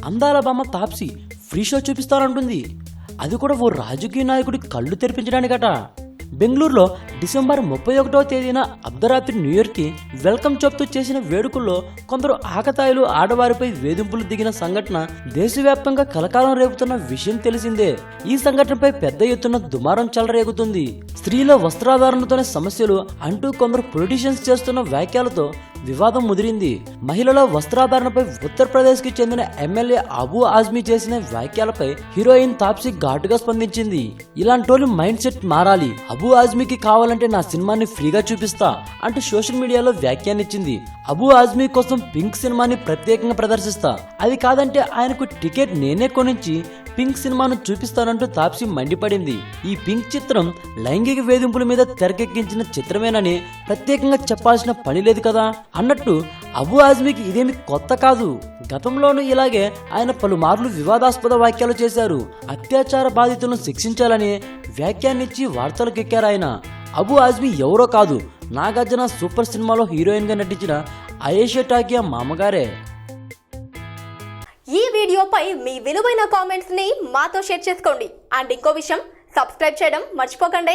అందాల బామ్మ Taapsee free show చూపిస్తానంటుంది. అది కూడా ఓ రాజకీయ నాయకుడి కళ్ళు తెరిపించడానికట. బెంగళూరులో డిసెంబర్ 31వ తేదీన అర్ధరాత్రి న్యూఇయర్కి వెల్కమ్ చెప్తూ చేసిన వేడుకల్లో కొందరు ఆకతాయిలు ఆడవారిపై వేధింపులు దిగిన సంఘటన దేశవ్యాప్తంగా కలకాలం రేపుతున్న విషయం తెలిసిందే. ఈ సంఘటనపై పెద్ద ఎత్తున దుమారం చెలరేగుతుంది. స్త్రీల వస్త్రాధారణతోనే సమస్యలు అంటూ కొందరు పొలిటీషియన్స్ చేస్తున్న వ్యాఖ్యలతో వివాదం ముదిరింది. మహిళల వస్త్రాధారణపై ఉత్తరప్రదేశ్ కి చెందిన ఎమ్మెల్యే అబూ ఆజ్మీ చేసిన వ్యాఖ్యలపై హీరోయిన్ తాప్సీ ఘాటుగా స్పందించింది. ఇలాంటోళ్ళ మైండ్ సెట్ మారాలి, అబూ ఆజ్మీకి కావాలంటే నా సినిమాని ఫ్రీగా చూపిస్తా అంటూ సోషల్ మీడియాలో వ్యాఖ్యానించింది. అబూ ఆజ్మీ కోసం పింక్ సినిమాని ప్రత్యేకంగా ప్రదర్శిస్తా, అది కాదంటే ఆయనకు టికెట్ నేనే కొనించి పింక్ సినిమాను చూపిస్తానంటూ తాప్సీ మండిపడింది. ఈ పింక్ చిత్రం లైంగిక వేధింపుల మీద తెరకెక్కించిన చిత్రమేనని ప్రత్యేకంగా చెప్పాల్సిన పని లేదు కదా అన్నట్టు అబూ ఆజ్మీకి ఇదేమి కొత్త కాదు. గతంలోనూ ఇలాగే ఆయన పలుమార్లు వివాదాస్పద వ్యాఖ్యలు చేశారు. అత్యాచార బాధితులను శిక్షించాలని వ్యాఖ్యానించి వార్తలకెక్కారు ఆయన. అబూ ఆజ్మీ ఎవరో కాదు, నాగార్జున సూపర్ సినిమాలో హీరోయిన్ గా నటించిన ఆయేషా టాకియా మామగారే. ఈ వీడియోపై మీ విలువైన కామెంట్స్ ని మాతో షేర్ చేసుకోండి. అండ్ ఇంకో విషయం, సబ్స్క్రైబ్ చేయడం మర్చిపోకండి.